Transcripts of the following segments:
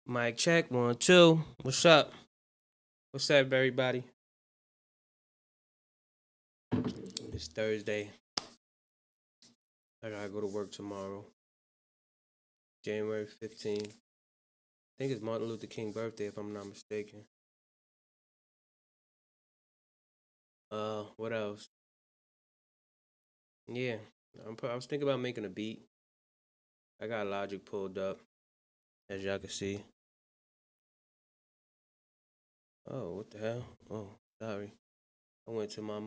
Mic check, 1, 2. What's up? What's up, everybody? It's Thursday. I gotta go to work tomorrow, January 15th. I think it's Martin Luther King birthday, if I'm not mistaken. What else? Yeah, I was thinking about making a beat. I got Logic pulled up, as y'all can see. Oh, what the hell? Oh, sorry. I went to my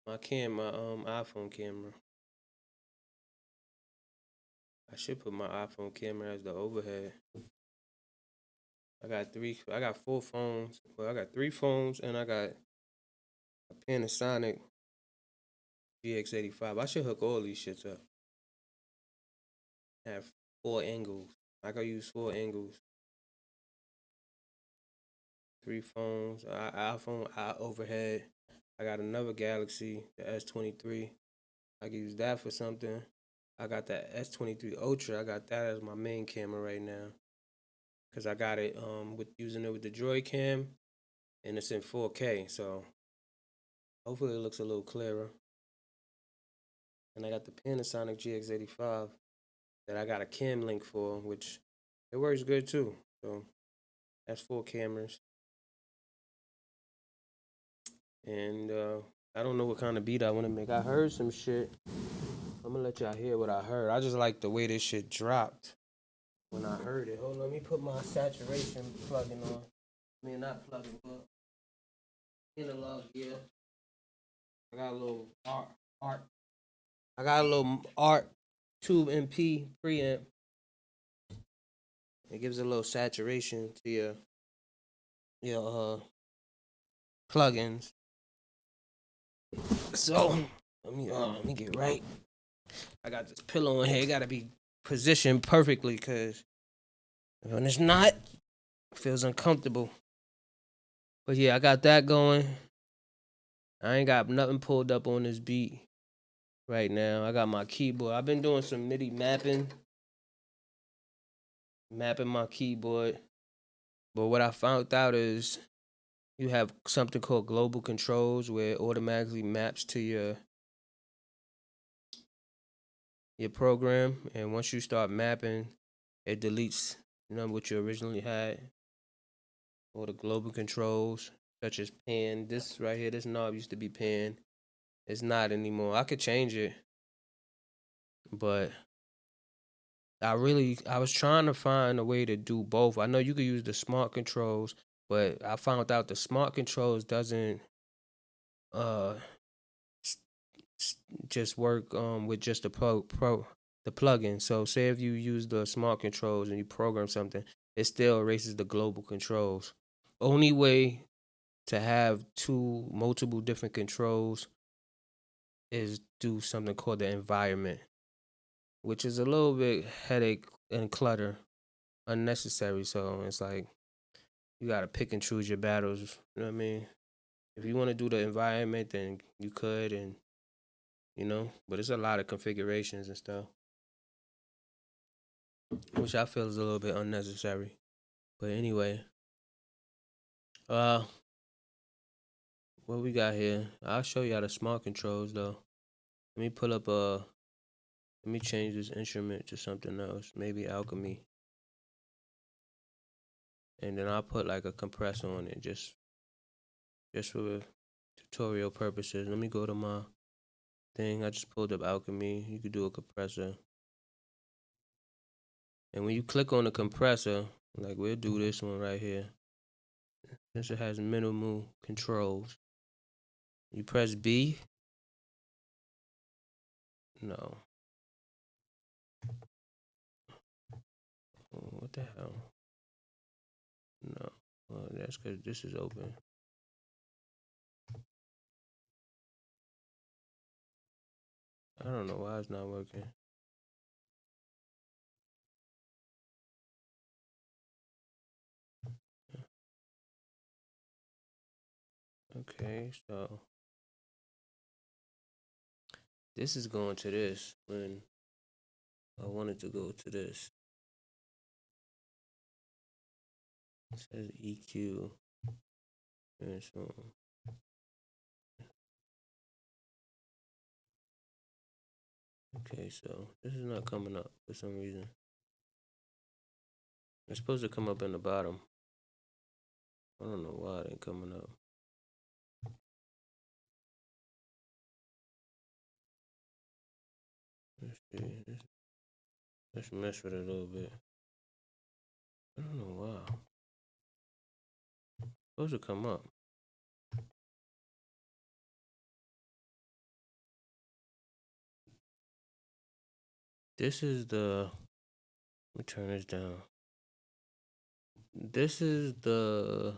iPhone camera. I should put my iPhone camera as the overhead. I got 4 phones. Well, I got 3 phones, and I got a Panasonic GX85. I should hook all these shits up. Have 4 angles. I can use 4 angles. 3 phones, iPhone, overhead. I got another Galaxy, the S23. I can use that for something. I got that S23 Ultra. I got that as my main camera right now. Cause I got it with using it with the Droid Cam, and it's in 4K. So hopefully it looks a little clearer. And I got the Panasonic GX85 that I got a cam link for, which it works good too. So that's 4 cameras. And I don't know what kind of beat I want to make. I heard some shit. I'm gonna let y'all hear what I heard. I just like the way this shit dropped when I heard it. Hold on, let me put my saturation plugin on. I mean, not plugin, but analog gear. I got a little art. I got a little art tube MP preamp. It gives a little saturation to your plugins. So let me get right. I got this pillow in here. It gotta be positioned perfectly, cause when it's not, it feels uncomfortable. But yeah, I got that going. I ain't got nothing pulled up on this beat right now. I got my keyboard. I've been doing some MIDI mapping my keyboard. But what I found out is you have something called global controls where it automatically maps to your program, and once you start mapping, it deletes what you originally had, or the global controls such as pan. This right here, this knob used to be pan. It's not anymore. I could change it, but I was trying to find a way to do both. I know you could use the smart controls, but I found out the smart controls doesn't uh just work with just the plugin. So say if you use the smart controls and you program something, it still erases the global controls. Only way to have multiple different controls is do something called the environment, which is a little bit headache and clutter, unnecessary. So it's like you gotta pick and choose your battles. You know what I mean? If you want to do the environment, then you could, and but it's a lot of configurations and stuff, which I feel is a little bit unnecessary. But anyway, uh, what we got here? I'll show you how the smart controls though. Let me pull up let me change this instrument to something else, maybe Alchemy, and then I'll put like a compressor on it, just for tutorial purposes. Let me go to my thing. I just pulled up Alchemy. You could do a compressor, and when you click on the compressor, like we'll do this one right here, since it has minimal controls. You press B. No. What the hell? No. That's because this is open. I don't know why it's not working. Okay, so this is going to this when I wanted to go to this. It says EQ. And so okay, so this is not coming up for some reason. It's supposed to come up in the bottom. I don't know why it ain't coming up. Let's see. Let's mess with it a little bit. I don't know why. It's supposed to come up. This is the. Let me turn this down. This is the.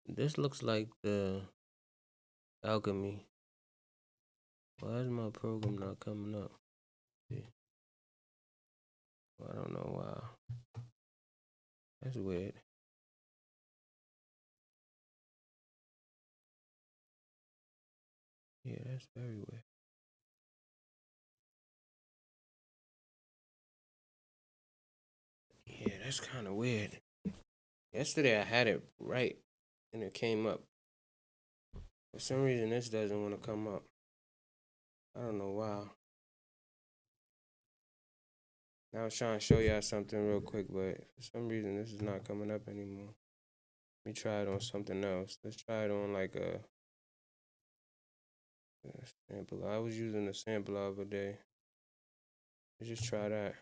This looks like the alchemy. Why is my program not coming up? See? Well, I don't know why. That's weird. Yeah, that's very weird. Yeah, that's kind of weird. Yesterday I had it right and it came up. For some reason, this doesn't want to come up. I don't know why. I was trying to show y'all something real quick, but for some reason, this is not coming up anymore. Let me try it on something else. Let's try it on like a sample. I was using a sample the other day. Let's just try that.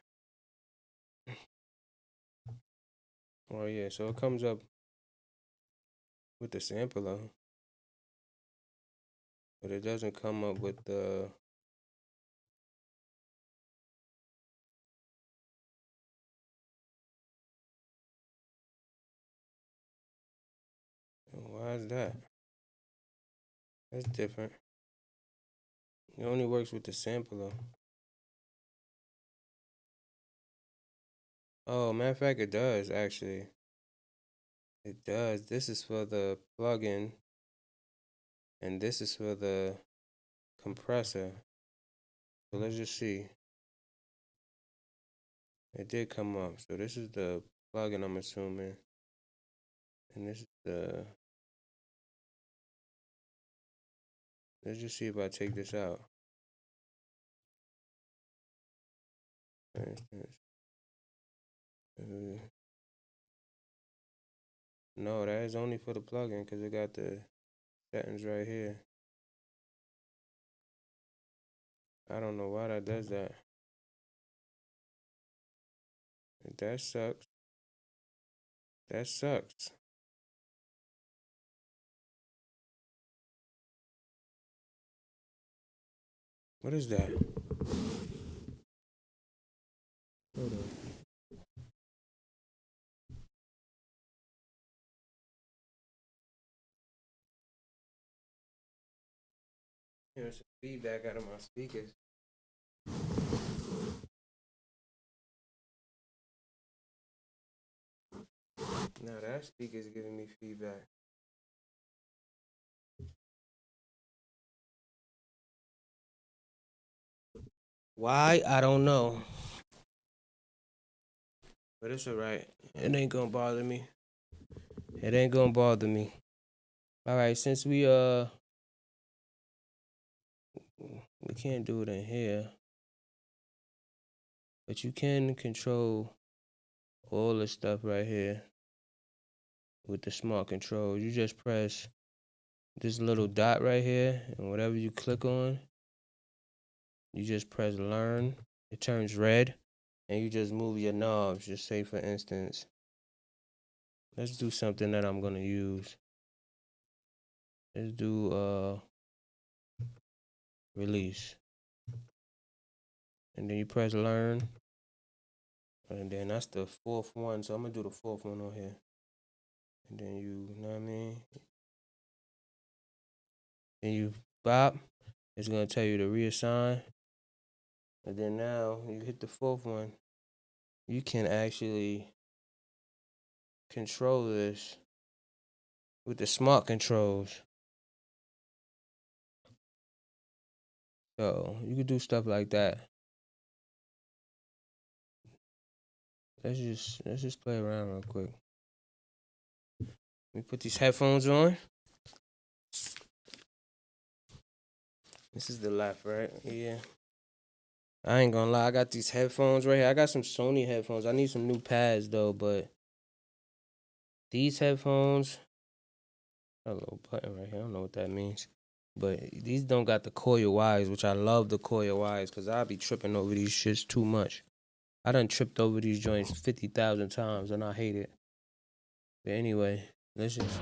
Oh yeah, so it comes up with the sampler, but it doesn't come up with the. Why is that? That's different. It only works with the sampler. Oh, matter of fact, it does actually. It does. This is for the plugin, and this is for the compressor. So let's just see. It did come up. So this is the plugin, I'm assuming. And this is the. Let's just see if I take this out. For instance. No, that is only for the plugin because it got the settings right here. I don't know why that does that. That sucks. That sucks. What is that? Hold on. Here's some feedback out of my speakers. Now that speaker's giving me feedback. Why? I don't know. But it's alright. It ain't gonna bother me. It ain't gonna bother me. Alright, since we can't do it in here. But you can control all the stuff right here with the smart controls. You just press this little dot right here, and whatever you click on, you just press learn. It turns red, and you just move your knobs. Just say, for instance, let's do something that I'm gonna use. Let's do release, and then you press learn, and then that's the fourth one. So I'm gonna do the fourth one on here, and then you know what I mean. Then you bop. It's gonna tell you to reassign. And then now you hit the fourth one. You can actually control this with the smart controls. So you can do stuff like that. Let's just play around real quick. Let me put these headphones on. This is the left, right? Yeah. I ain't gonna lie, I got these headphones right here. I got some Sony headphones. I need some new pads though, but these headphones, got a little button right here. I don't know what that means. But these don't got the coil wires, which I love the coil wires because I be tripping over these shits too much. I done tripped over these joints 50,000 times and I hate it. But anyway, let's just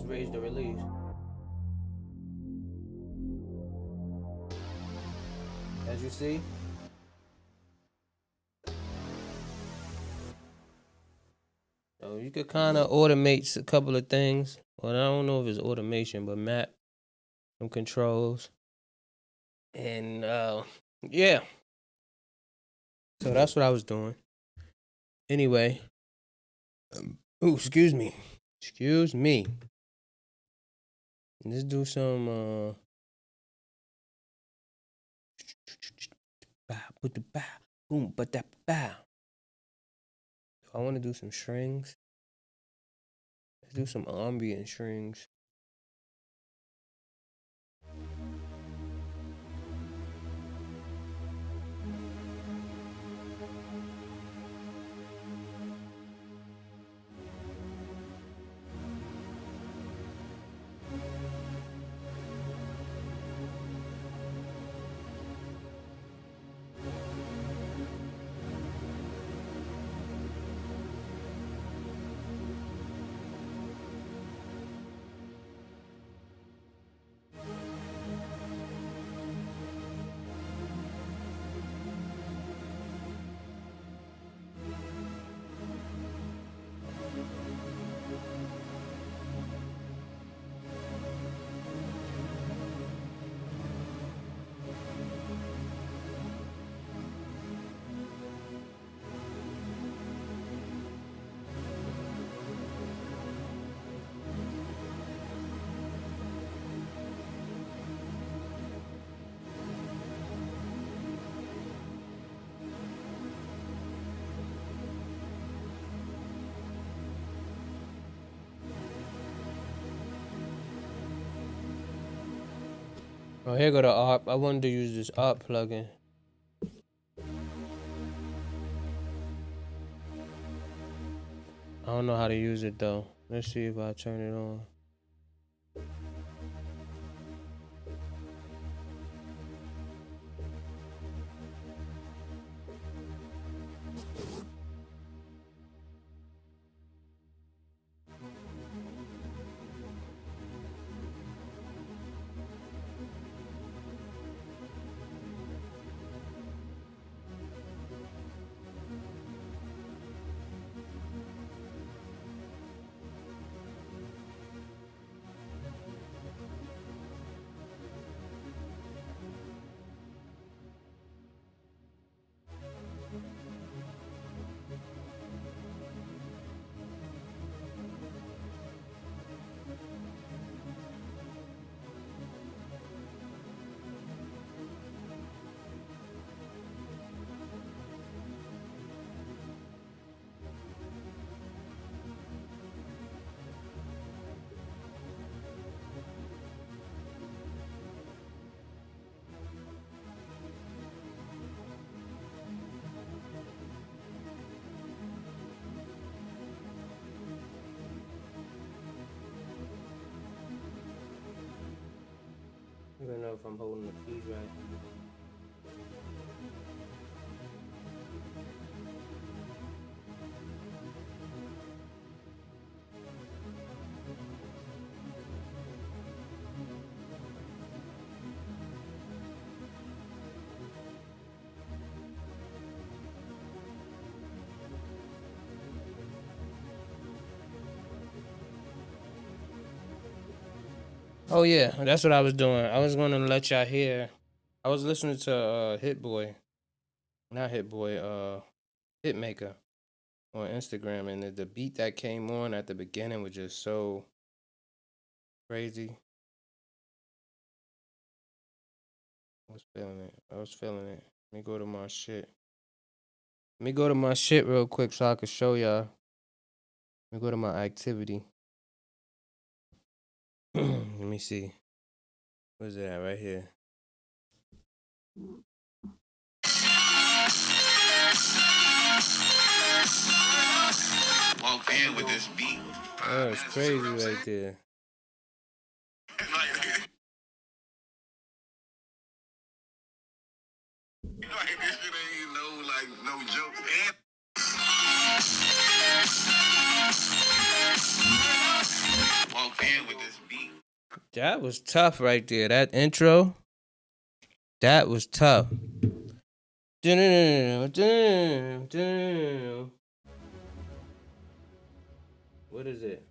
raise the release. As you see, so you could kind of automate a couple of things. Well, I don't know if it's automation, but map some controls. And yeah. So that's what I was doing. Anyway. Ooh, excuse me. Excuse me. Let's do some boom, but that bow. I want to do some strings. Let's do some ambient strings. Oh, here go the ARP. I wanted to use this ARP plugin. I don't know how to use it though. Let's see if I turn it on. I don't know if I'm holding the keys right. Oh yeah, that's what I was doing. I was gonna let y'all hear. I was listening to Hit Boy, not Hit Boy, Hitmaker on Instagram, and the beat that came on at the beginning was just so crazy. I was feeling it. I was feeling it. Let me go to my shit. Let me go to my shit real quick so I can show y'all. Let me go to my activity. Let me see. Where's it at? Right here. Walked in with this beat. Oh, it's crazy right there. Like this shit ain't no joke. Walked in with this beat. That was tough right there. That intro. That was tough. What is it?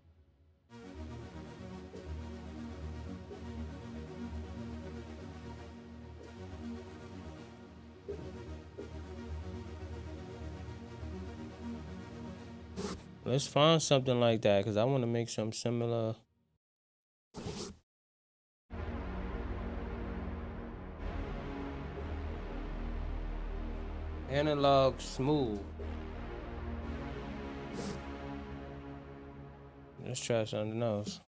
Let's find something like that because I want to make something similar. Analog smooth. Let's try something else.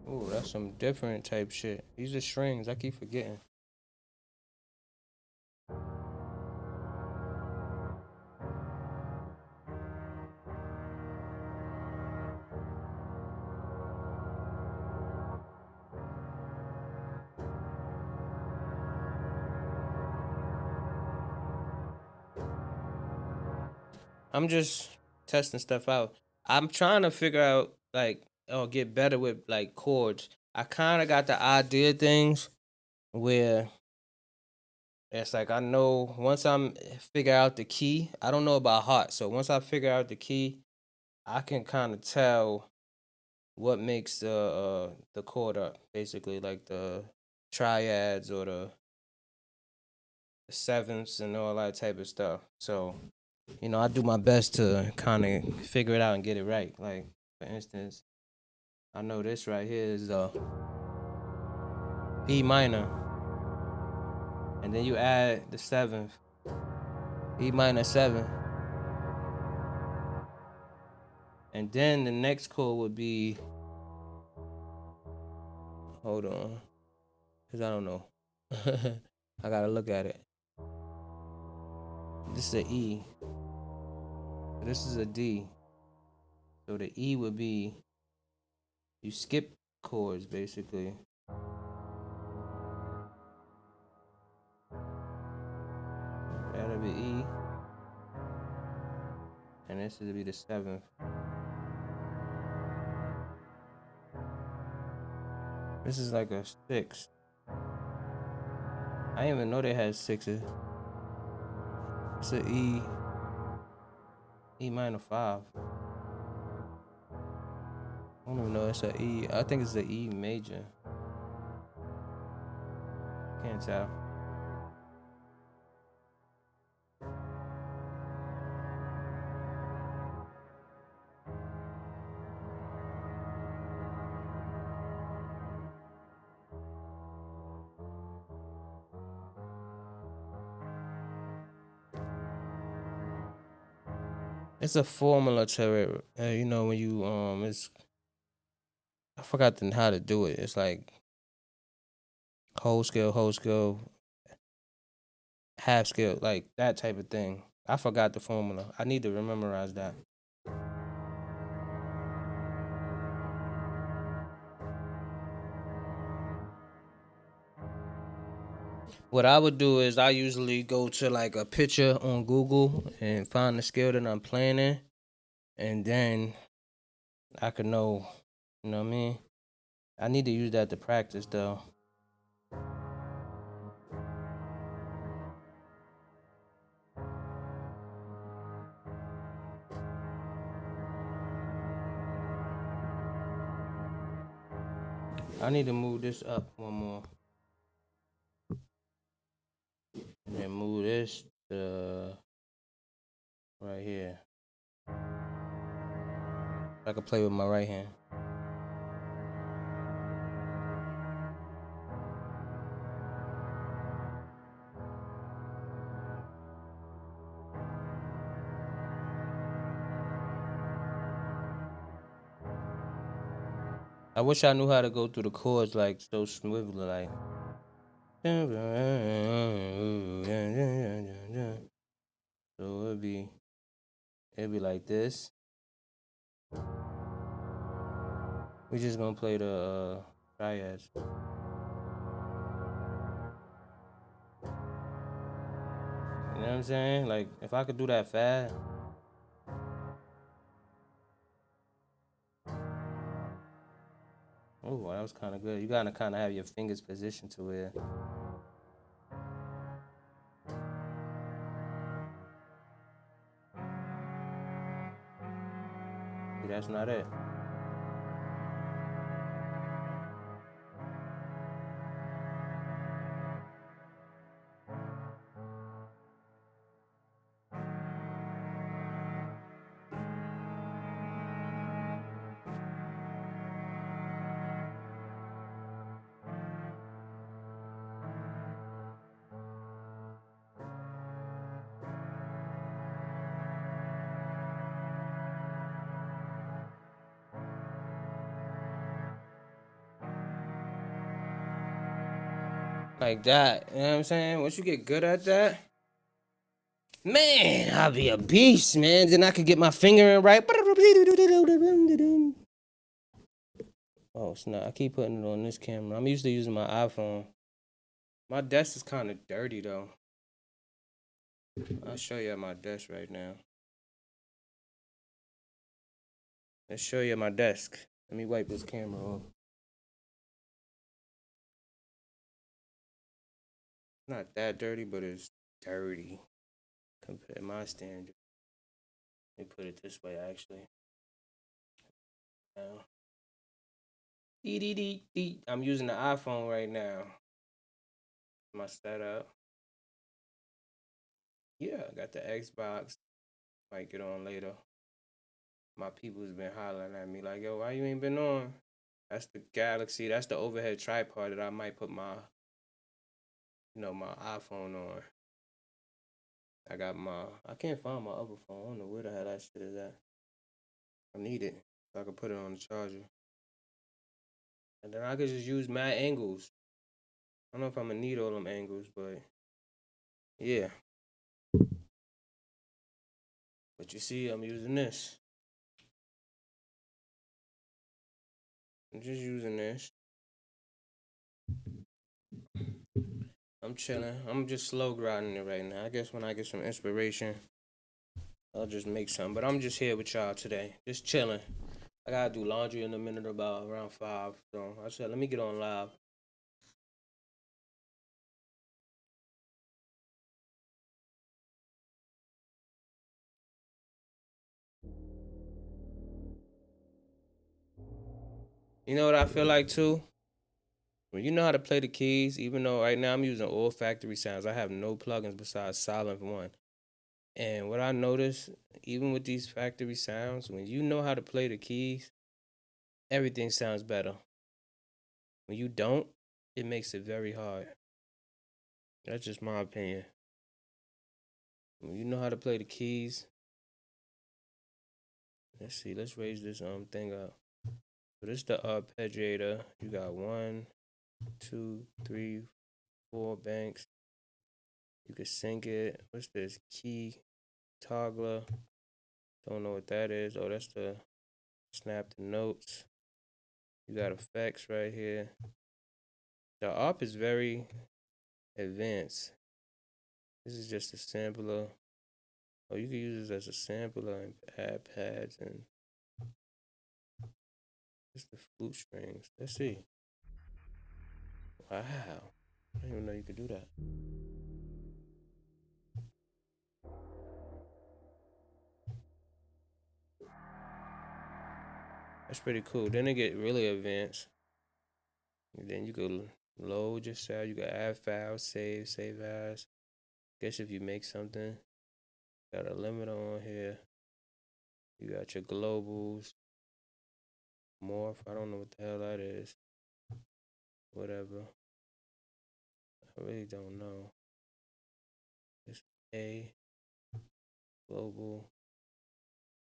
Ooh, that's some different type shit. These are strings. I keep forgetting. I'm just testing stuff out. I'm trying to figure out like or get better with like chords. I kind of got the idea things where it's like I know once I'm figure out the key. I don't know about heart, so once I figure out the key, I can kind of tell what makes the chord up. Basically, like the triads or the sevenths and all that type of stuff. So I do my best to kind of figure it out and get it right. Like, for instance, I know this right here is E minor, and then you add the seventh, E minor 7, and then the next chord would be, hold on, because I don't know. I gotta look at it. This is an E. This is a D. So the E would be, you skip chords basically. That'll be E. And this would be the 7th. This is like a 6. I didn't even know they had 6s. It's an E minor 5. I don't even know it's an E. I think it's an E major. Can't tell. It's a formula to it. When you it's I forgot how to do it. It's like whole scale, half scale, like that type of thing. I forgot the formula. I need to memorize that. What I would do is I usually go to like a picture on Google and find the skill that I'm playing in, and then I could know, you know what I mean? I need to use that to practice though. I need to move this up one more, and then move this to right here. I can play with my right hand. I wish I knew how to go through the chords like so smoothly, like. So it'd be like this. We just gonna play the triads. You know what I'm saying? Like if I could do that fast. Oh, that was kind of good. You gotta kind of have your fingers positioned to where. See, that's not it. Like that. You know what I'm saying? Once you get good at that, man, I'll be a beast, man. Then I could get my finger in right. Oh snap! I keep putting it on this camera. I'm used to using my iPhone. My desk is kind of dirty though. I'll show you my desk right now. Let's show you my desk. Let me wipe this camera off. Not that dirty, but it's dirty compared to my standard. Let me put it this way, actually. Now, I'm using the iPhone right now. My setup. Yeah, I got the Xbox. Might get on later. My people's been hollering at me like, yo, why you ain't been on? That's the Galaxy. That's the overhead tripod that I might put my iPhone on. I can't find my other phone. I don't know where the hell that shit is at. I need it so I can put it on the charger. And then I could just use mad angles. I don't know if I'm gonna need all them angles, but yeah. But you see, I'm using this. I'm just using this. I'm chilling. I'm just slow grinding it right now. I guess when I get some inspiration, I'll just make some. But I'm just here with y'all today, just chilling. I gotta do laundry in a minute, about around 5. So I said, let me get on live. You know what I feel like too? When you know how to play the keys, even though right now I'm using all factory sounds, I have no plugins besides Silent One. And what I notice, even with these factory sounds, when you know how to play the keys, everything sounds better. When you don't, it makes it very hard. That's just my opinion. When you know how to play the keys, let's see, let's raise this thing up. So this is the arpeggiator. You got 1, 2, 3, 4 banks. You can sync it. What's this? Key toggler. Don't know what that is. Oh, that's the snap the notes. You got effects right here. The ARP is very advanced. This is just a sampler. Oh, you can use this as a sampler and add pads and just the flute strings. Let's see. Wow. I didn't even know you could do that. That's pretty cool. Then it get really advanced. And then you could load your sound. You can add files, save as. Guess if you make something, got a limiter on here. You got your globals, morph. I don't know what the hell that is. Whatever. I really don't know. It's A, global.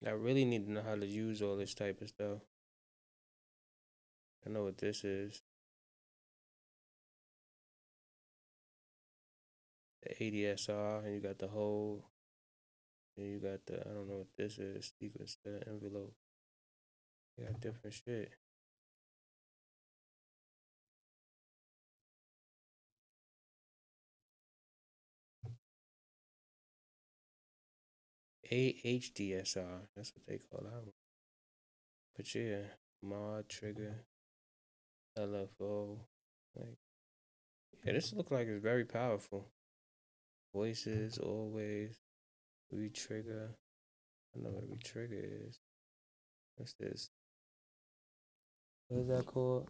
I really need to know how to use all this type of stuff. I know what this is. The ADSR, and you got the whole. And you got the, I don't know what this is, sequence to the envelope. You got different shit. AHDSR, that's what they call that one. But yeah, mod, trigger, LFO. Like, yeah, this look like it's very powerful. Voices, always, retrigger. I know what a retrigger is. What's this? What is that called?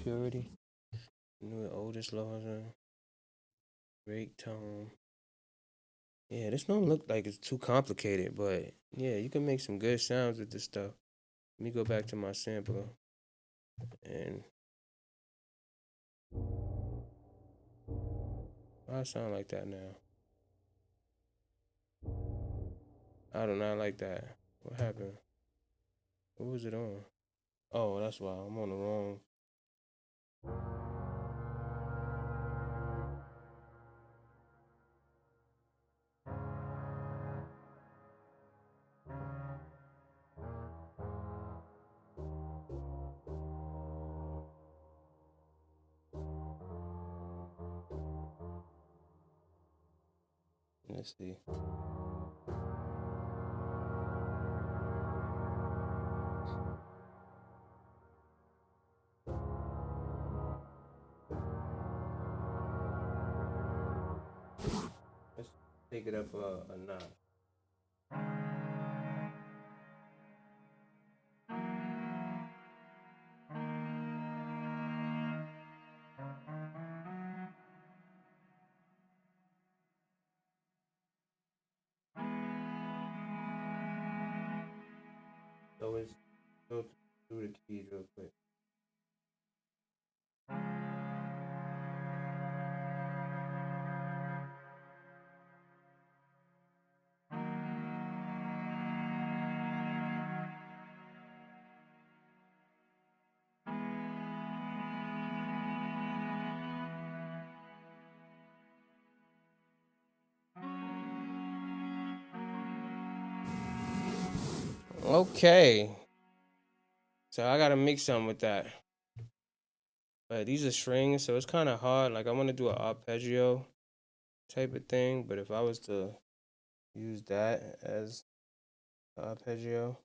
Purity. New and oldest laws. Rate tone. Yeah, this don't look like it's too complicated, but yeah, you can make some good sounds with this stuff. Let me go back to my sampler and why I sound like that now? I do not like that. What happened? What was it on? Oh, that's why I'm on the wrong. Let's see. Let's take it up a notch. So it's go through the keys real quick. Okay. So I gotta mix something with that. But these are strings, so it's kind of hard. Like I want to do an arpeggio type of thing, but if I was to use that as arpeggio,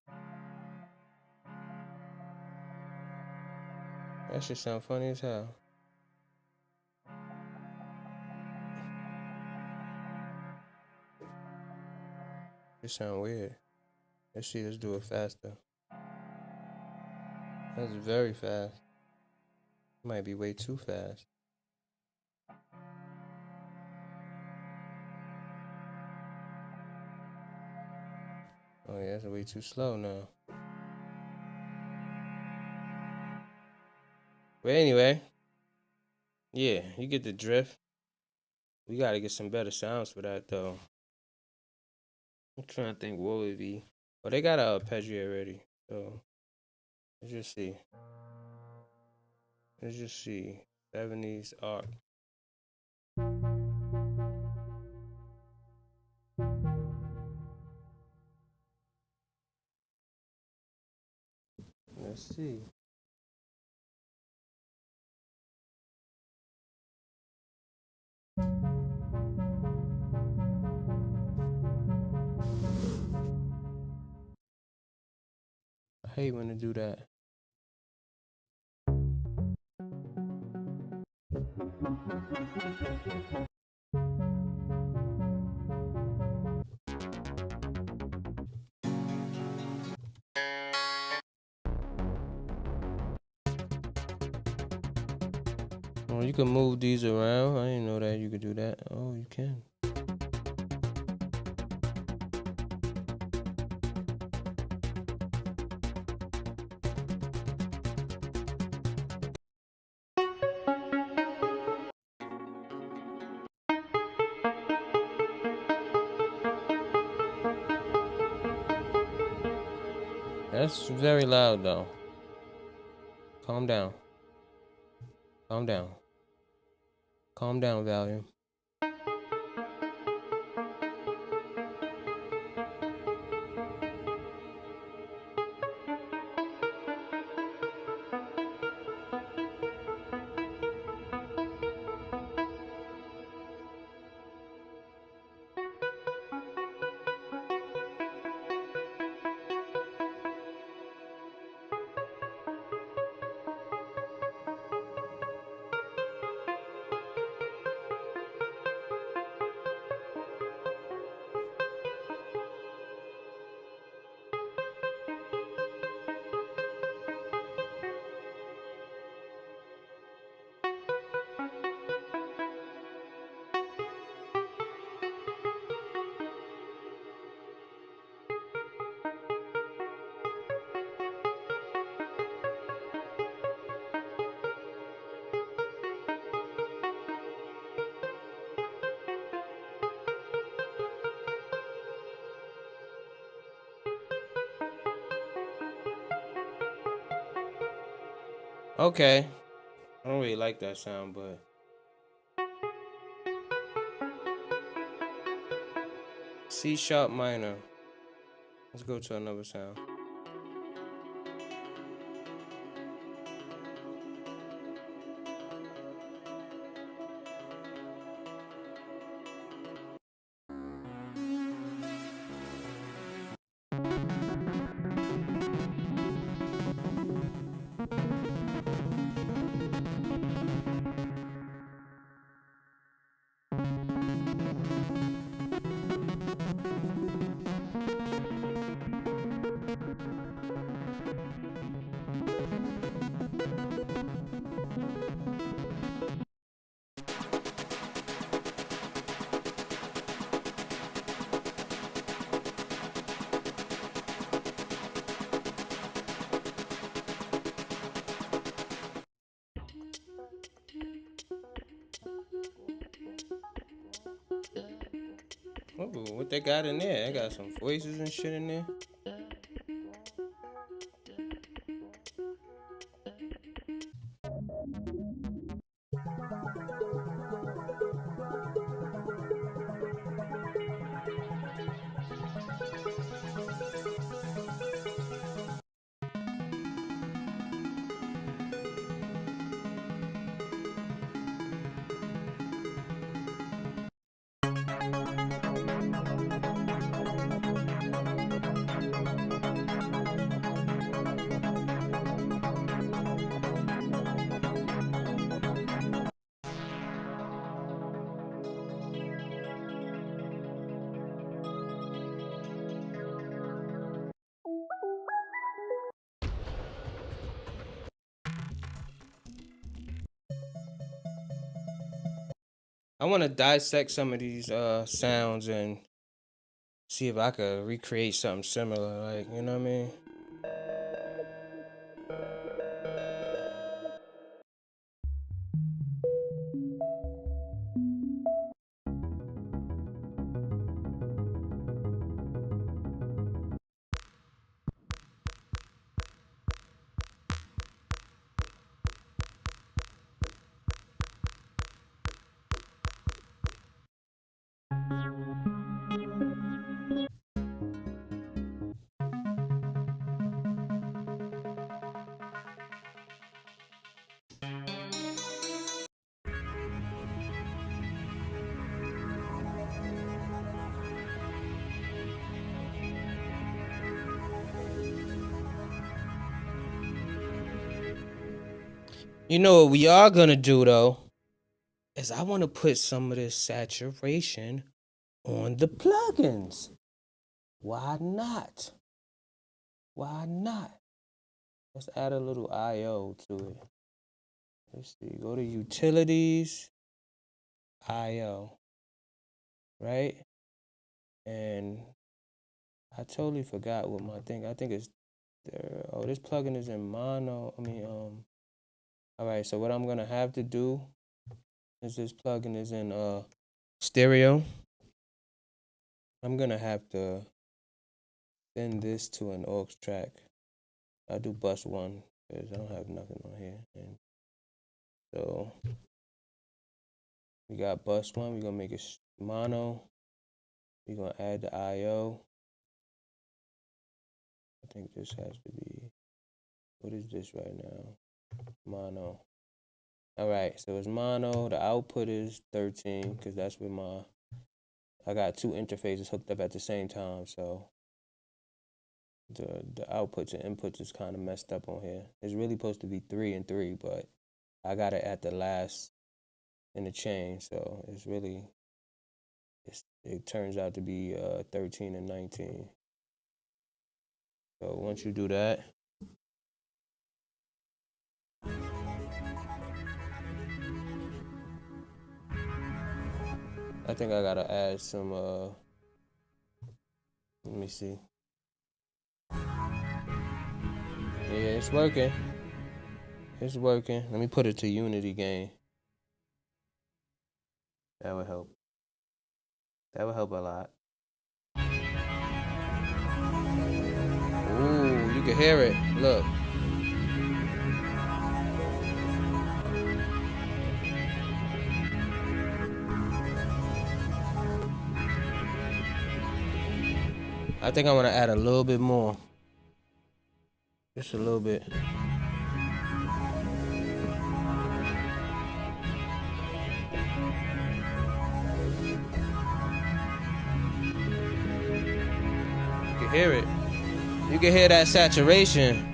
that should sound funny as hell. It sound weird. Let's see. Let's do it faster. That's very fast. Might be way too fast. Oh yeah, it's way too slow now. But anyway, yeah, you get the drift. We gotta get some better sounds for that though. I'm trying to think what would be. But they got a arpeggio already, so let's just see. Let's just see. 70s art. Let's see. hate when they do that. Oh, you can move these around. I didn't know that you could do that. Oh, you can. That's very loud though. Calm down. Calm down. Calm down, volume. Okay. I don't really like that sound, but C sharp minor. Let's go to another sound. Oh, what they got in there? They got some voices and shit in there. I want to dissect some of these sounds and see if I could recreate something similar. Like, you know what I mean? You know what we are gonna do though is I want to put some of this saturation on the plugins. Why not? Why not? Let's add a little IO to it. Let's see. Go to utilities, IO, right? And I totally forgot what my thing. I think it's there. Oh, this plugin is in mono. All right. So what I'm gonna have to do is this plugin is in stereo. I'm gonna have to send this to an aux track. I do bus one because I don't have nothing on here. And so we got bus one. We're gonna make it mono. We're gonna add the IO. I think this has to be, what is this right now? Mono. All right, so it's mono. The output is 13 because that's where I got two interfaces hooked up at the same time. So the outputs and inputs is kind of messed up on here. It's really supposed to be 3 and 3, but I got it at the last in the chain. So it turns out to be 13 and 19. So once you do that, I think I gotta add some let me see. Yeah, it's working. It's working. Let me put it to Unity gain. That would help. That would help a lot. Ooh, you can hear it. Look. I think I want to add a little bit more. Just a little bit. You can hear it. You can hear that saturation.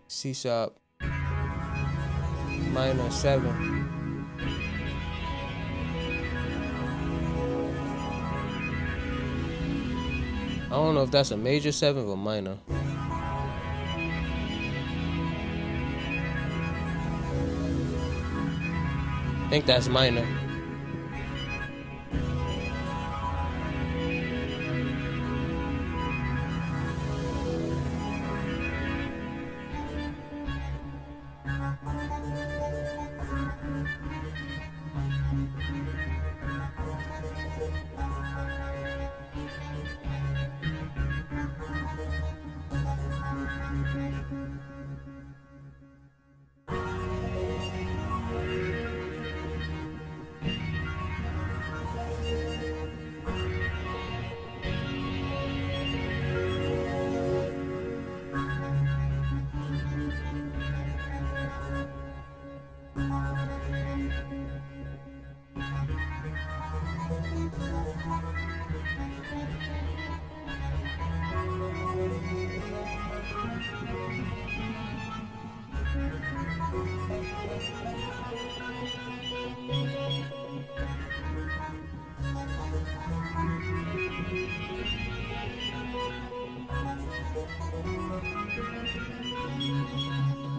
C sharp minor 7. I don't know if that's a major 7 or minor. I think that's minor.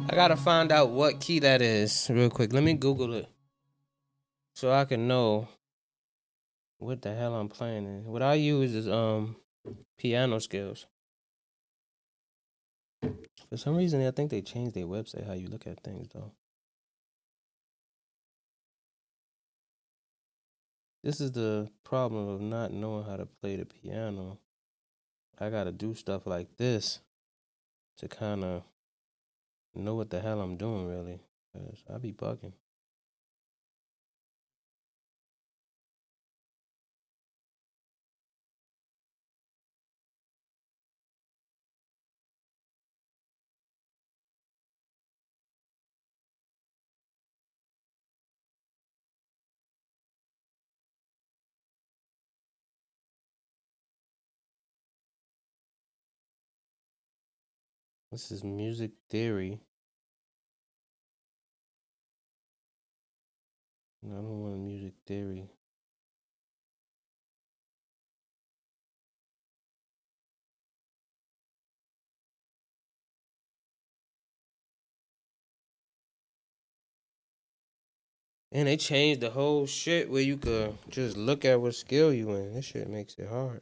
I gotta find out what key that is real quick. Let me Google it so I can know what the hell I'm playing in. What I use is piano scales. For some reason, I think they changed their website how you look at things though. This is the problem of not knowing how to play the piano. I gotta do stuff like this to kind of know what the hell I'm doing, really. Cause I be bugging. This is music theory. I don't want music theory. And they changed the whole shit where you could just look at what skill you in. This shit makes it hard.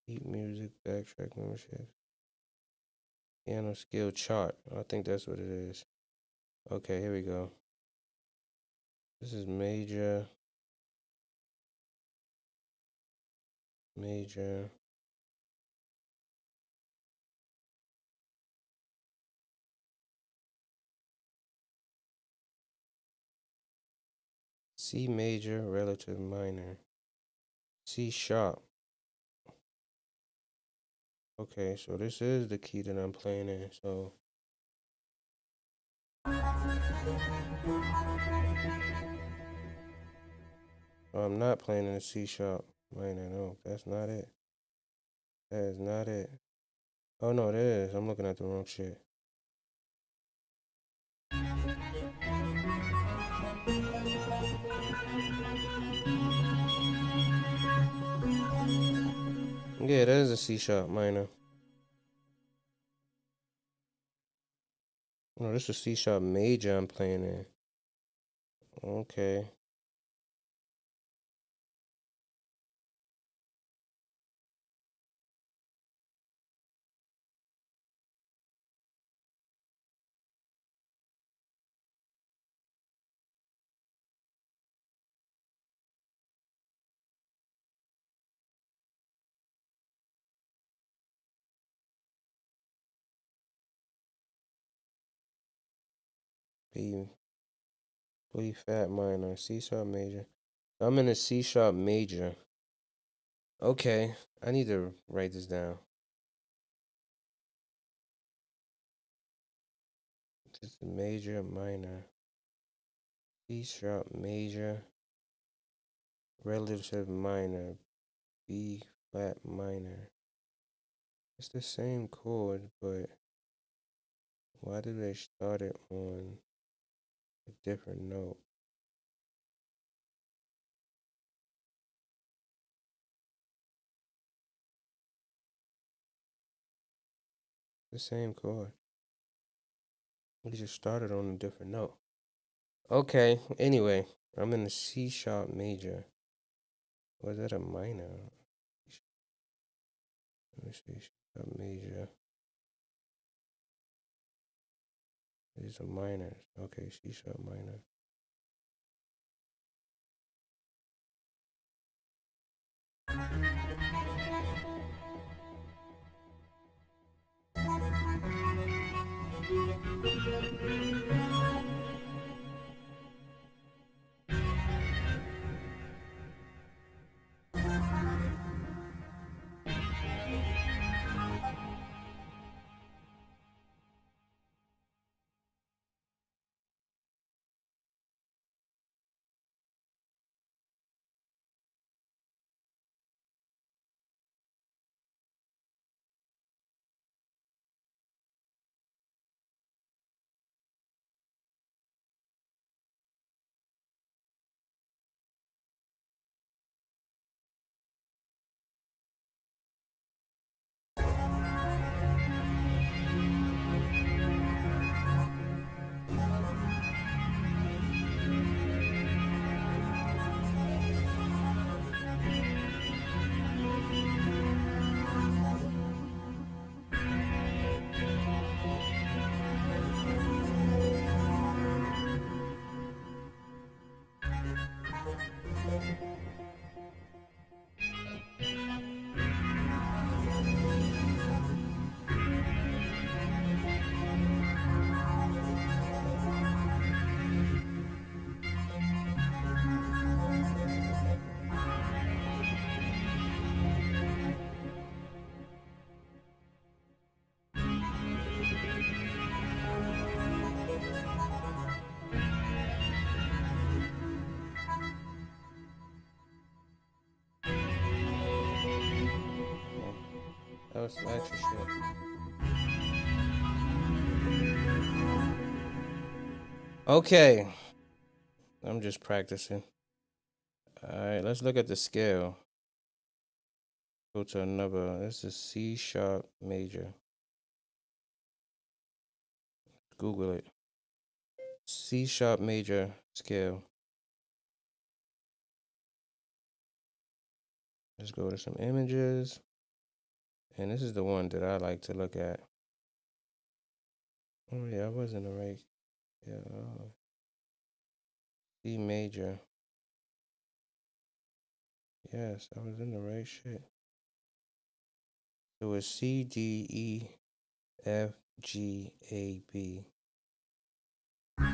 Keep music, backtrack membership. Piano skill chart. I think that's what it is. Okay, here we go. This is major. Major. C major, relative minor. C sharp. Okay, so this is the key that I'm playing in. So I'm not playing in a C sharp minor. No, that's not it. That is not it. Oh no, that is. I'm looking at the wrong shit. Yeah, that is a C sharp minor. No, this is a C sharp major I'm playing in. Okay. B flat minor, C sharp major. I'm in a C sharp major. Okay, I need to write this down. This is major, minor, C sharp major, relative minor, B flat minor. It's the same chord, but why do they start it on a different note? The same chord. We just started on a different note. Okay, anyway, I'm in the C sharp major. Was that a minor? Let me see, C sharp major. These are minors. Okay, C sharp minor. that's some extra shit. Okay. I'm just practicing. Alright, let's look at the scale. Go to another. This is C sharp major. Google it. C sharp major scale. Let's go to some images. And this is the one that I like to look at. Oh yeah, I was in the right. Yeah. C major. Yes, I was in the right shit. So it's C, D, E, F, G, A, B. Let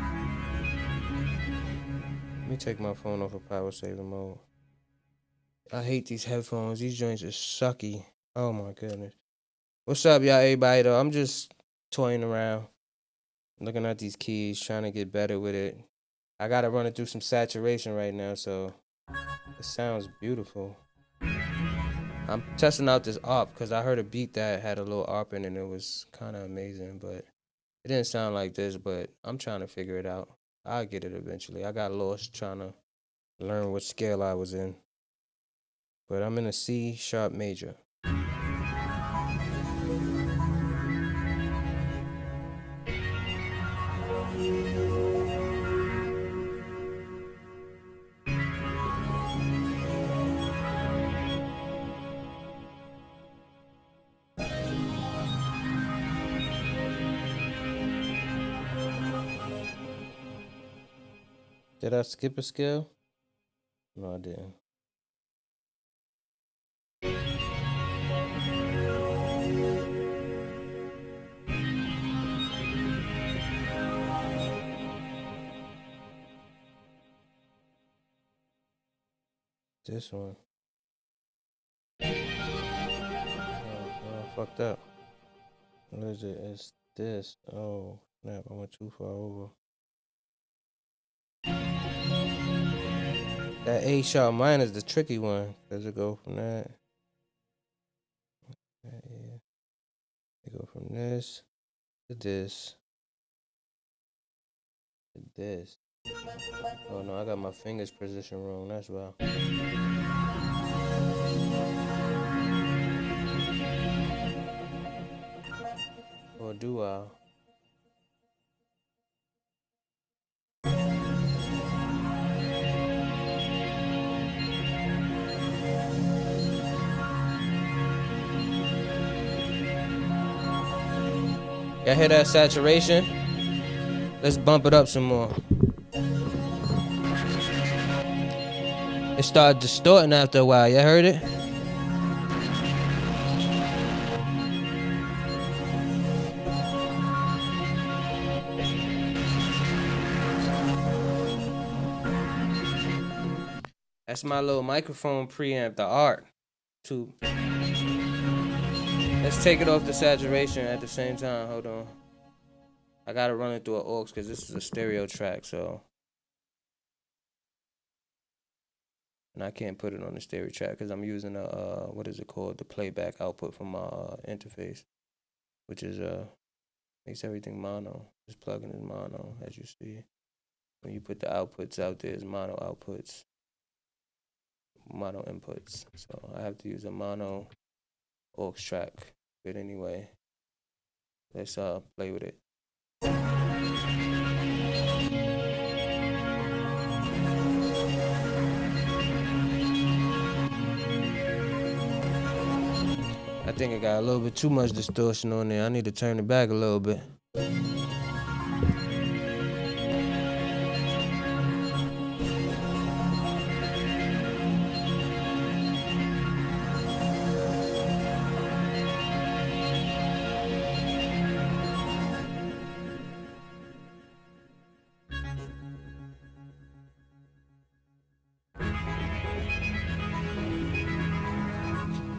me take my phone off of power saver mode. I hate these headphones. These joints are sucky. Oh my goodness. What's up, y'all, everybody, though? I'm just toying around, looking at these keys, trying to get better with it. I gotta run it through some saturation right now, so it sounds beautiful. I'm testing out this ARP because I heard a beat that had a little ARP in it and it was kind of amazing, but it didn't sound like this, but I'm trying to figure it out. I'll get it eventually. I got lost trying to learn what scale I was in, but I'm in a C sharp major. Did I skip a scale? No, I didn't. This one. Oh, I fucked up. What is it? It's this. Oh, snap. I went too far over. That A sharp minor is the tricky one. Does it go from that? Yeah. It go from this to this to this. Oh no, I got my fingers positioned wrong. That's why. Or do I? Y'all hear that saturation? Let's bump it up some more. It started distorting after a while. You heard it? That's my little microphone preamp, the ART tube. Let's take it off the saturation at the same time. Hold on. I gotta run it through an aux because this is a stereo track, so. And I can't put it on the stereo track because I'm using a, what is it called? The playback output from my interface, which is, makes everything mono. This plugin is mono, as you see. When you put the outputs out there, it's mono outputs, mono inputs. So I have to use a mono aux track. But anyway, let's play with it. I think I got a little bit too much distortion on there. I need to turn it back a little bit.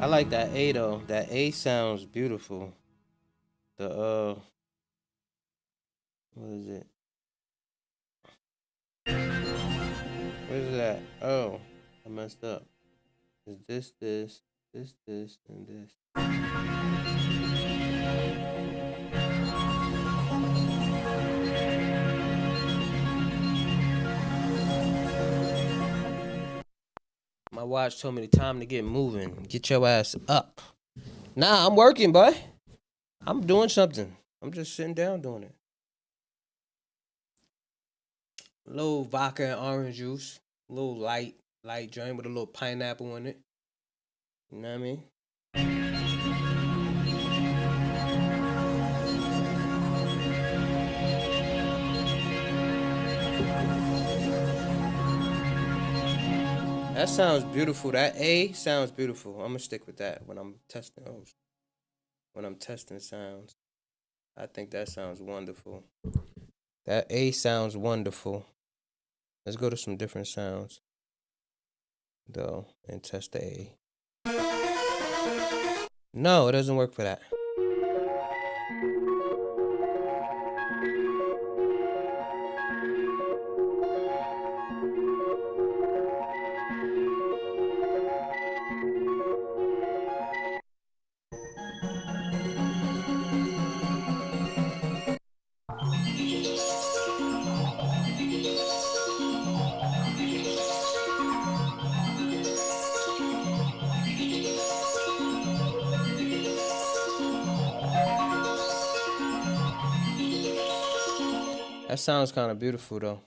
I like that A though. That A sounds beautiful. The what is it? What is that? Oh, I messed up. Is this, and this? My watch told me the time to get moving. Get your ass up. Nah, I'm working, boy. I'm doing something. I'm just sitting down doing it. A little vodka and orange juice. A little light drink with a little pineapple in it. You know what I mean? That sounds beautiful. That A sounds beautiful. I'm gonna stick with that when I'm testing those. When I'm testing sounds. I think that sounds wonderful. That A sounds wonderful. Let's go to some different sounds, though, and test the A. No, it doesn't work for that. That sounds kind of beautiful, though.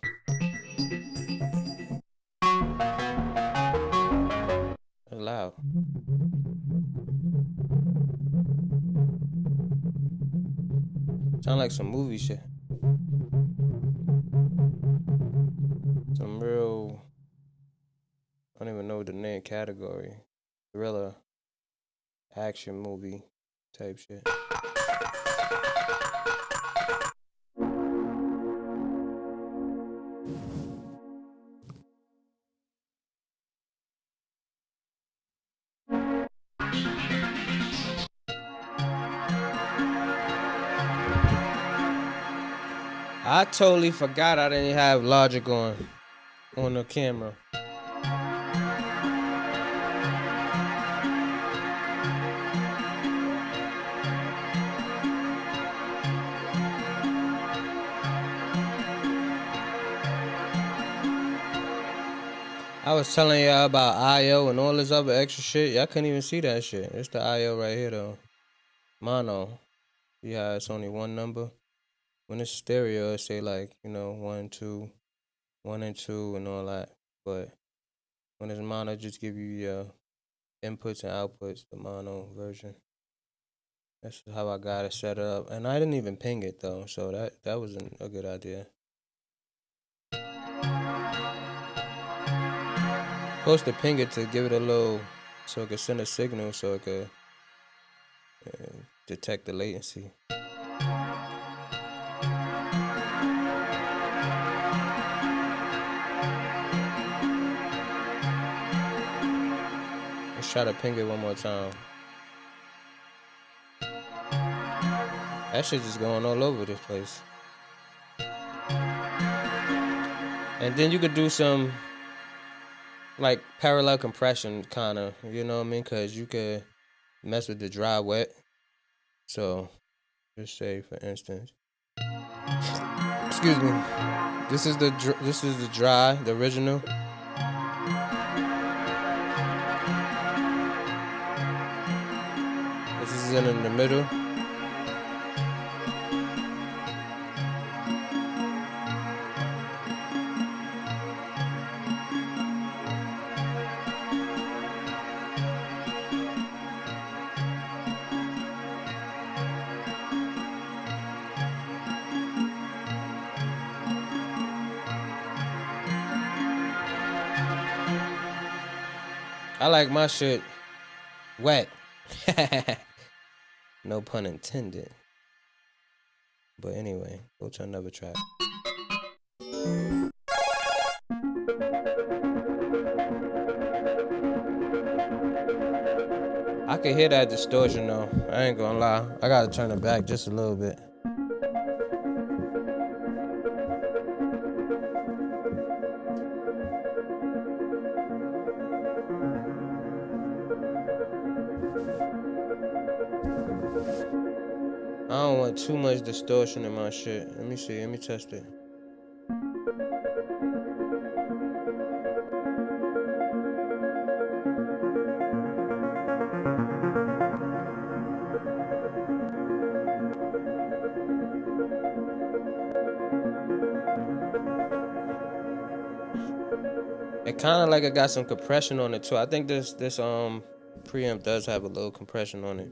Loud. Sound like some movie shit. Some real, I don't even know the name category. Thriller, action movie type shit. I totally forgot I didn't have Logic on the camera. I was telling y'all about IO and all this other extra shit. Y'all couldn't even see that shit. It's the IO right here, though. Mono. Yeah, it's only one number. When it's stereo, it say like, 1, 2, 1 and 2 and all that. But when it's mono, just give you your inputs and outputs, the mono version. That's how I got it set up. And I didn't even ping it, though, so that wasn't a good idea. Supposed to ping it to give it a little, so it could send a signal, so it could detect the latency. Let's try to ping it one more time. That shit just going all over this place. And then you could do some like parallel compression kind of, you know what I mean? Because you could mess with the dry wet. So just say, for instance, excuse me, this is the dry, the original. This is in the middle. I like my shit wet. No pun intended. But anyway, go to another track. I can hear that distortion though. I ain't gonna lie. I gotta turn it back just a little bit. I don't want too much distortion in my shit. Let me see. Let me test it. It kind of like it got some compression on it too. I think this preamp does have a little compression on it.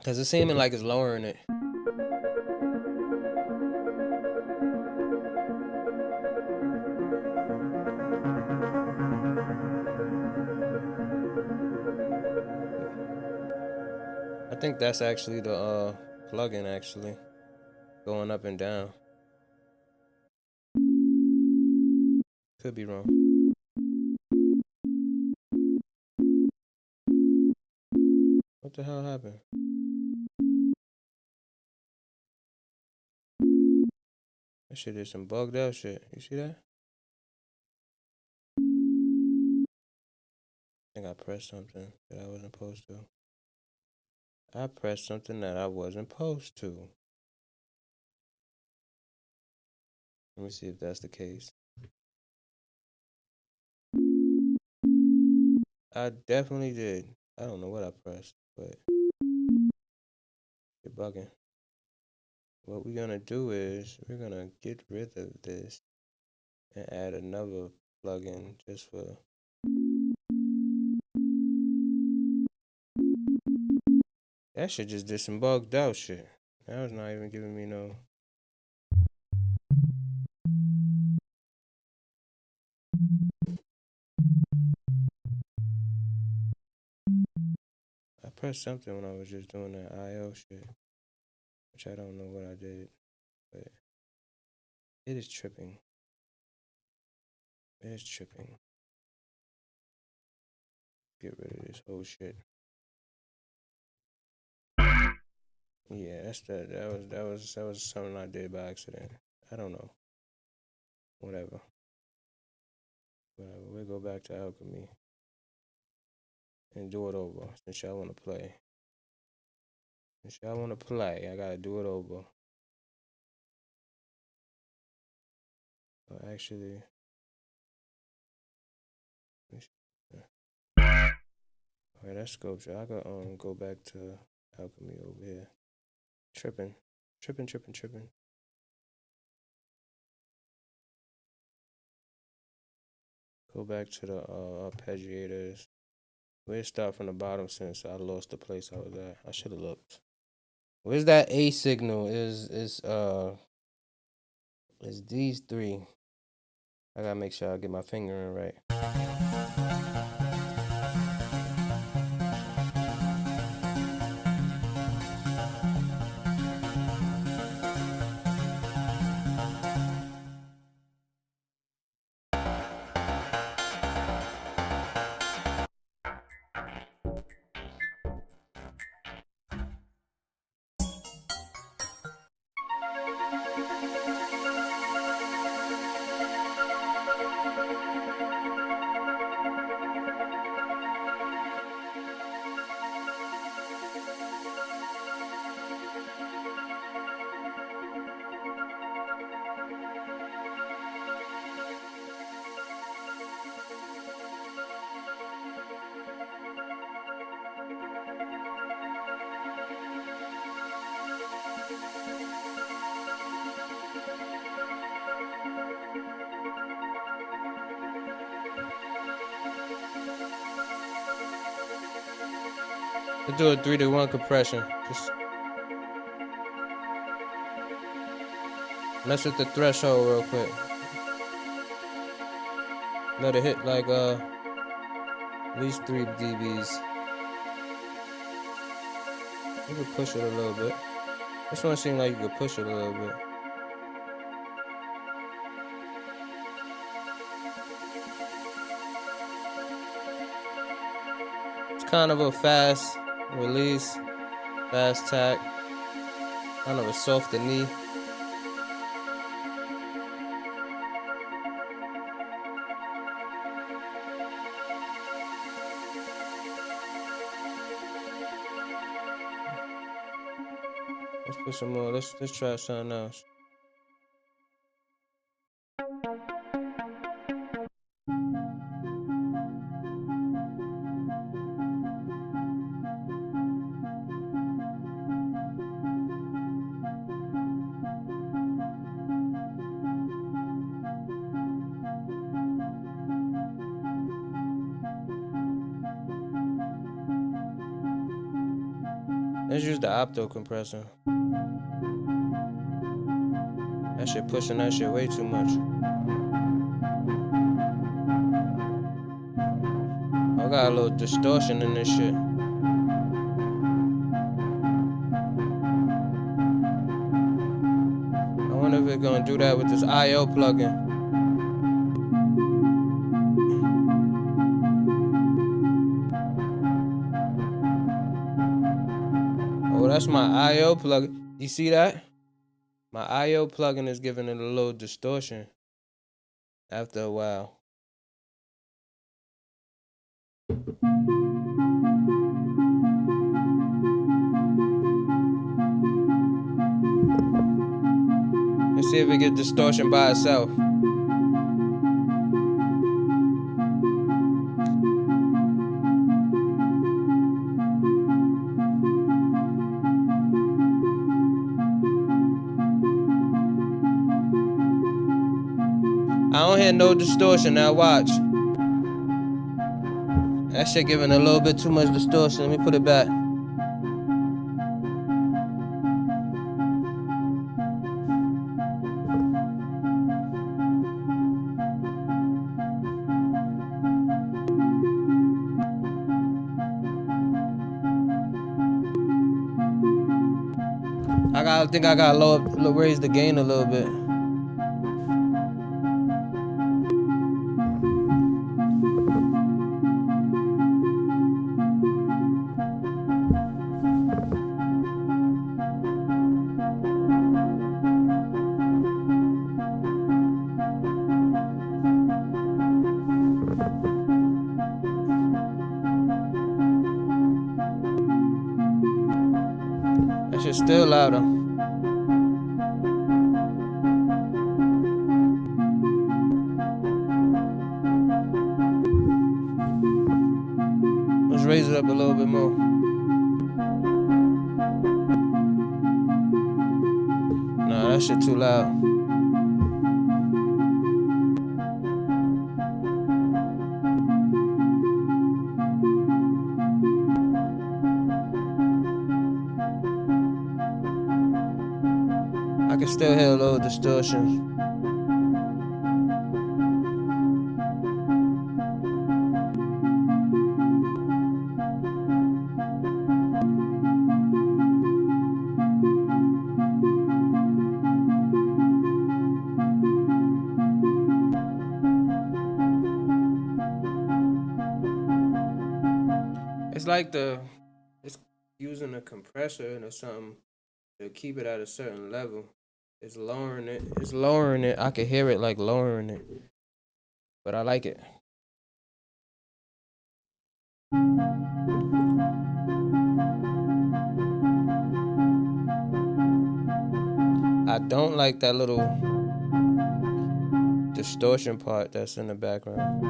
Cause it's seeming like it's lowering it. I think that's actually the plugin actually going up and down. Could be wrong. What the hell happened? That shit is some bugged out shit. You see that? I think I pressed something that I wasn't supposed to. I pressed something that I wasn't supposed to. Let me see if that's the case. I definitely did. I don't know what I pressed, but you're bugging. What we're gonna do is we're gonna get rid of this and add another plugin just for that shit. Just did some bugged out shit. That was not even giving me no. I pressed something when I was just doing that IO shit, which I don't know what I did, but it is tripping. It is tripping. Get rid of this whole shit. Yeah, that was something I did by accident. I don't know. Whatever. We'll go back to Alchemy and do it over since y'all wanna play. Since y'all wanna play, I gotta do it over. Actually, alright, that's sculpture. I gotta go back to Alchemy over here. Tripping. Go back to the arpeggiators. We'll start from the bottom since I lost the place I was at. I should have looked. Where's that A signal? Is these three. I gotta make sure I get my finger in right. Let's do a 3-to-1 compression. Just mess with the threshold real quick. Let it hit like at least 3 dBs. You can push it a little bit. This one seems like you can push it a little bit. It's kind of a fast release, fast tack, kind of a softer knee. Let's put some more. Let's try something else. Let's use the opto compressor. That shit pushing that shit way too much. I got a little distortion in this shit. I wonder if it's gonna do that with this I/O plugin. Oh, that's my I/O plugin. You see that? My I/O plugin is giving it a little distortion after a while. Let's see if it gets distortion by itself. I don't hear no distortion. Now watch. That shit giving a little bit too much distortion. Let me put it back. I think I gotta raise the gain a little bit. That shit's still louder. Let's raise it up a little bit more. Nah, that shit too loud. I can still hear a little distortion. It's like it's using a compressor or something to keep it at a certain level. It's lowering it. It's lowering it. I can hear it like lowering it. But I like it. I don't like that little distortion part that's in the background.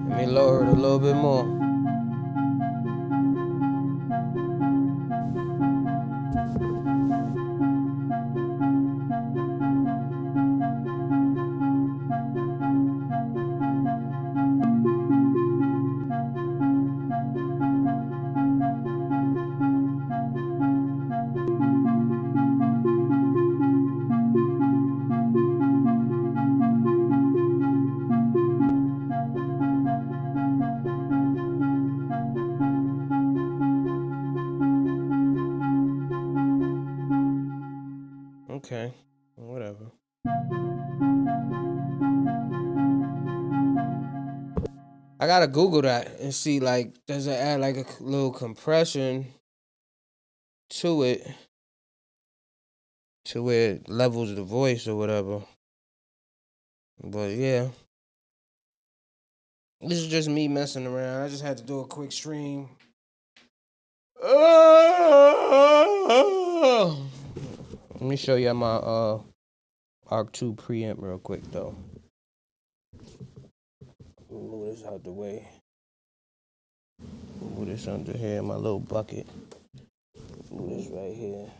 Let me lower it a little bit more. Okay, whatever. I gotta Google that and see, like, does it add like a little compression to it to where it levels the voice or whatever. But yeah, this is just me messing around. I just had to do a quick stream. Let me show you my Arc 2 preamp real quick though. Move this out the way. Move this under here in my little bucket. Move this right here.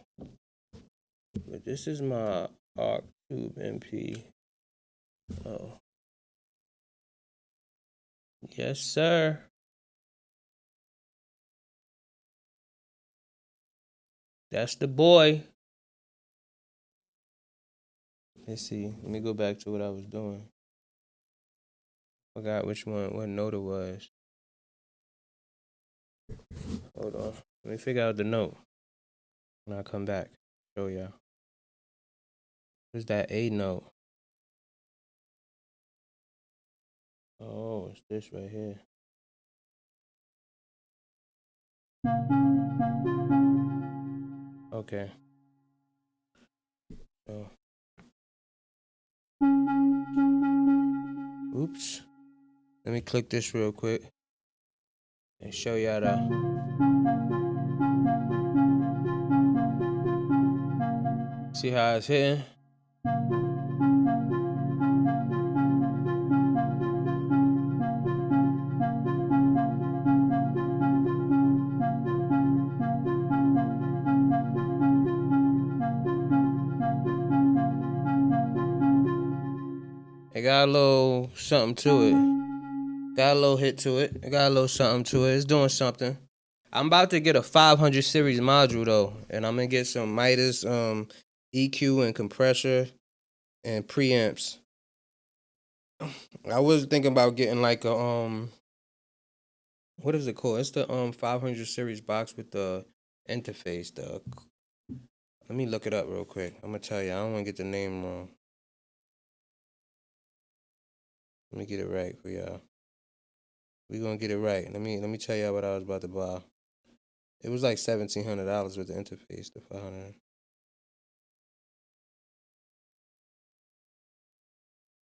But this is my Arc Tube MP. Oh, Yes, sir. That's the boy. Let's see. Let me go back to what I was doing. Forgot which one, what note it was. Hold on. Let me figure out the note when I come back. Show y'all. What's that A note? Oh, it's this right here. Okay. So, oops. Let me click this real quick and show y'all that. See how it's hitting? It got a little something to it. Got a little hit to it. It got a little something to it. It's doing something. I'm about to get a 500 series module though, and I'm gonna get some Midas EQ and compressor and preamps. I was thinking about getting like a what is it called? It's the 500 series box with the interface. The Let me look it up real quick. I'm gonna tell you. I don't want to get the name wrong. Let me get it right for y'all. We gonna get it right. Let me tell y'all what I was about to buy. It was like $1,700 with the interface. The 500.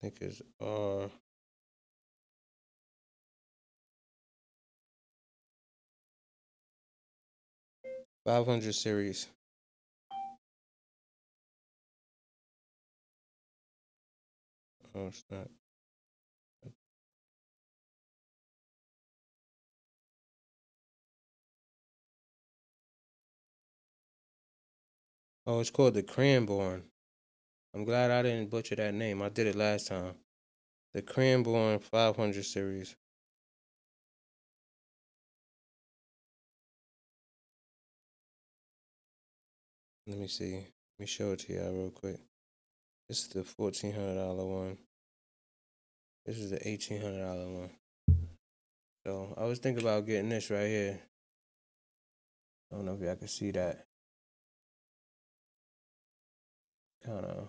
I think it's 500 series. Oh, it's not. Oh, it's called the Cranborn. I'm glad I didn't butcher that name. I did it last time. The Cranborn 500 series. Let me see. Let me show it to y'all real quick. This is the $1,400 one. This is the $1,800 one. So I was thinking about getting this right here. I don't know if y'all can see that. Kind of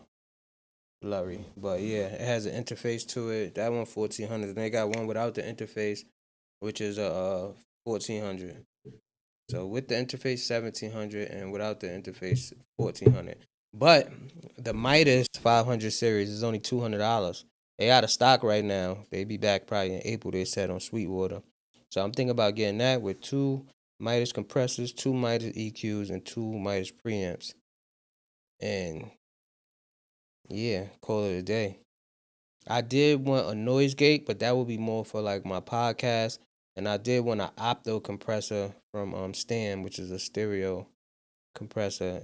blurry, but yeah, it has an interface to it. That one 1,400. And they got one without the interface, which is a 1,400. So with the interface 1,700 and without the interface 1,400. But the Midas 500 series is only $200. They out of stock right now. They be back probably in April. They said on Sweetwater. So I'm thinking about getting that with two Midas compressors, two Midas EQs, and two Midas preamps. And yeah, call it a day. I did want a noise gate, but that would be more for like my podcast. And I did want an opto compressor from Stan, which is a stereo compressor,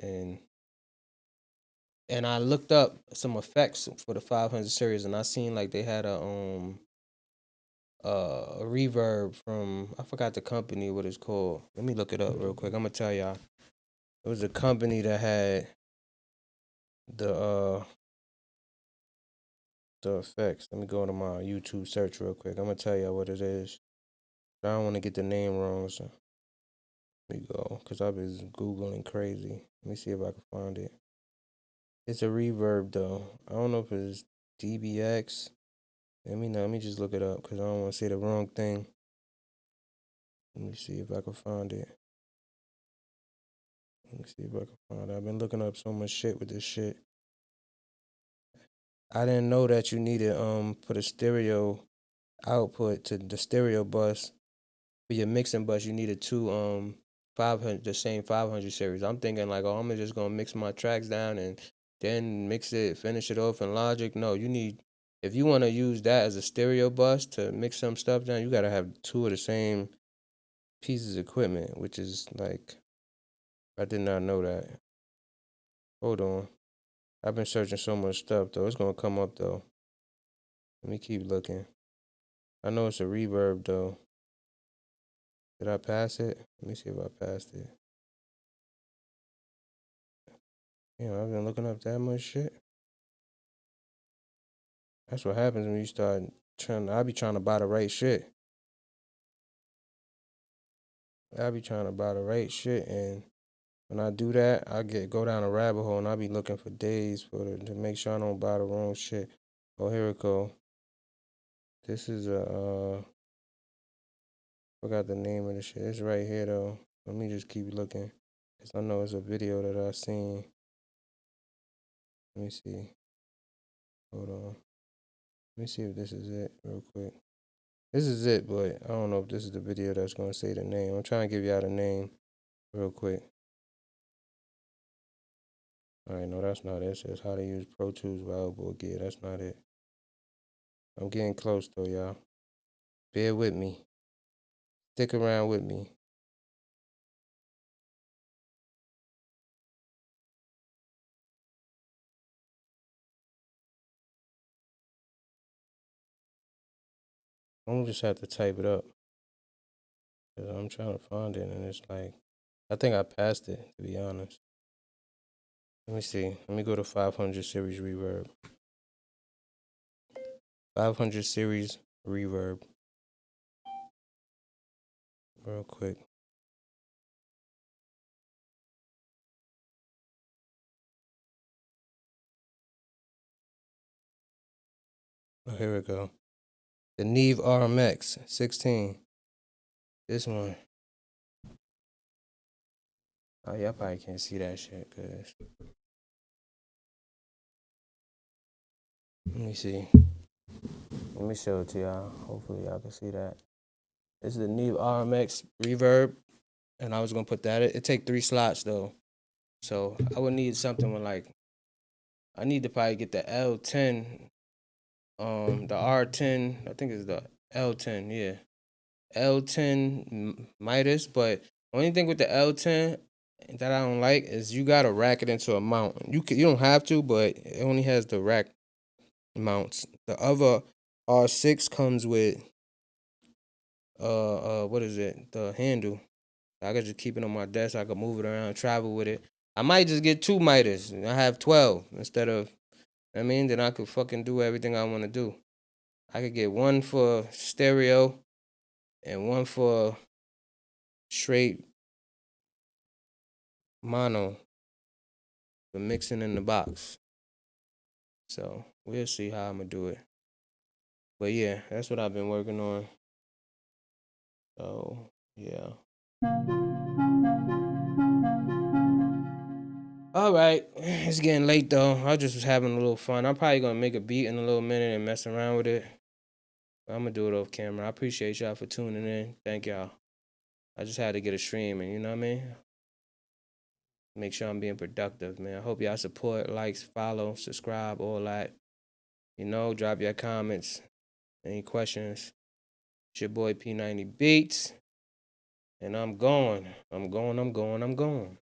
and I looked up some effects for the 500 series, and I seen like they had a reverb from, I forgot the company what it's called. Let me look it up real quick. I'm gonna tell y'all. It was a company that had the uh the effects. Let me go to my YouTube search real quick. I'm gonna tell y'all what it is. I don't want to get the name wrong, so let me go because I've been googling crazy. Let me see if I can find it. It's a reverb though. I don't know if it's DBX. Let me know. Let me just look it up because I don't want to say the wrong thing. Let me see if I can find it. Let me see if I can find it. I've been looking up so much shit with this shit. I didn't know that you needed put a stereo output to the stereo bus for your mixing bus. You needed two 500, the same 500 series. I'm thinking like, oh, I'm just gonna mix my tracks down and then mix it, finish it off in Logic. No, you need, if you want to use that as a stereo bus to mix some stuff down, you gotta have two of the same pieces of equipment, which is like, I did not know that. Hold on. I've been searching so much stuff though. It's gonna come up though. Let me keep looking. I know it's a reverb though. Did I pass it? Let me see if I passed it. I've been looking up that much shit. That's what happens when you start I be trying to buy the right shit. I be trying to buy the right shit, and when I do that, I go down a rabbit hole, and I be looking for days to make sure I don't buy the wrong shit. Oh, here it go. This is forgot the name of the shit. It's right here though. Let me just keep looking, cause I know it's a video that I seen. Let me see. Hold on. Let me see if this is it real quick. This is it, but I don't know if this is the video that's gonna say the name. I'm trying to give y'all the name real quick. Alright, no, that's not it. It says how to use Pro Tools Valuable Gear. That's not it. I'm getting close though, y'all. Bear with me. Stick around with me. I'm gonna just have to type it up. Cause I'm trying to find it, and it's like, I think I passed it, to be honest. Let me see. Let me go to 500 series reverb. 500 series reverb. Real quick. Oh, here we go. The Neve RMX 16. This one. Oh, y'all probably can't see that shit, cause let me see. Let me show it to y'all. Hopefully y'all can see that. This is the Neve RMX reverb, and I was gonna put that. It take 3 slots though, so I would need something with like. I need to probably get the L10, the R10. I think it's the L10. Yeah, L10 Midas. But only thing with the L10 that I don't like is you gotta rack it into a mount. You don't have to, but it only has the rack mounts. The other R6 comes with what is it? The handle. I could just keep it on my desk. I could move it around, travel with it. I might just get 2 Midas. I have 12 instead of. I mean, then I could fucking do everything I want to do. I could get one for stereo and one for straight mono for mixing in the box. So we'll see how I'm gonna do it. But yeah, that's what I've been working on. So yeah. All right, it's getting late though. I just was having a little fun. I'm probably gonna make a beat in a little minute and mess around with it. I'm gonna do it off camera. I appreciate y'all for tuning in. Thank y'all. I just had to get a stream, and you know what I mean? Make sure I'm being productive, man. I hope y'all support, likes, follow, subscribe, all that. Drop your comments, any questions. It's your boy P90 Beats, and I'm going. I'm going.